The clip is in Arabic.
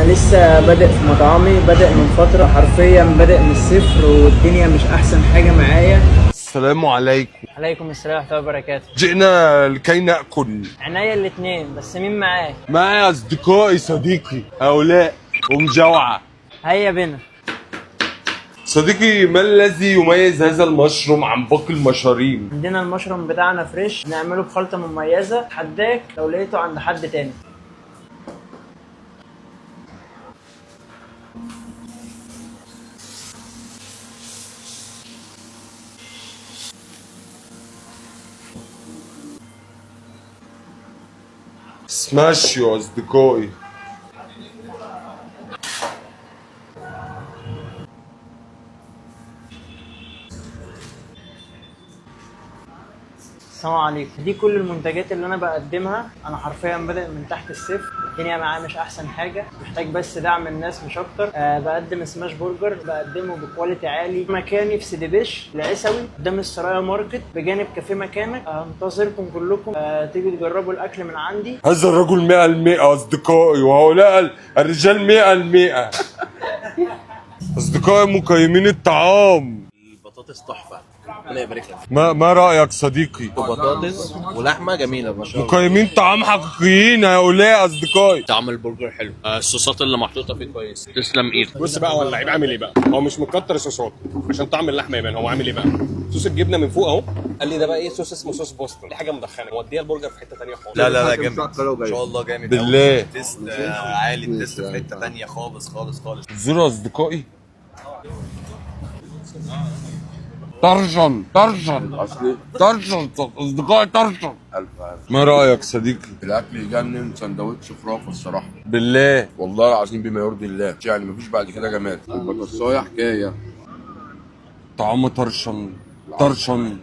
انا لسه بادئ في مطعمي، بادئ من فتره، حرفيا بادئ من الصفر والدنيا مش احسن حاجه معايا. السلام عليكم. عليكم السلام ورحمه الله وبركاته. جئنا لكي نأكل. عينيا الاتنين، بس مين معاك؟ معي أصدقائي صديقي هؤلاء ومجوعة. هيا بنا. صديقي، ما الذي يميز هذا المشروم عن باقي المشاريم؟ عندنا المشروم بتاعنا فريش، نعمله بخلطه مميزه، حداك لو لقيته عند حد تاني. سماش يا أصدقائي. السلام عليكم. دي كل المنتجات اللي انا بقدمها. انا حرفيا بادئ من تحت الصفر، الدنيا معايا مش احسن حاجه، محتاج بس دعم الناس مش اكتر. بقدم سماش برجر، بقدمه بكواليتي عالي. مكاني في سيدي بشر العيسوي قدام السرايا ماركت بجانب كافيه مكانك. انتظركم كلكم تيجوا تجربوا الاكل من عندي. هذا الرجل 100% أصدقائي، وهؤلاء الرجال 100%. أصدقائي مقيمين الطعام. البطاطس تحفه، ربنا يبارك لك. ما رأيك صديقي؟ وبطاطس ولحمه جميله ما شاء الله. مقيمين طعام حقيقيين هؤلاء أصدقائي. طعم البرجر حلو، الصوصات اللي محطوطه فيه كويس. تسلم ايدك. بص بقى، هو اللعيب عامل ايه بقى؟ هو مش مكتر صوصات عشان طعم اللحمه يبان. هو عامل ايه بقى؟ صوص الجبنه من فوق اهو. قال لي ده بقى ايه؟ صوص اسمه صوص بوسطن، دي حاجه مدخنه، موديها البرجر في حته ثانيه خالص. لا جامد ما شاء الله، جامد بالله. أوي. تيست عالي، التيست في حته ثانيه خالص خالص خالص. زوروا أصدقائي. طرشن أصدقائي طرشن. ما رأيك صديقي؟ الاكل يجنن، سندوتش خرافه الصراحه، بالله. والله العظيم بما يرضي الله، يعني مفيش بعد كده جمال. البطاطسايه حكايه. طعمه طرشن.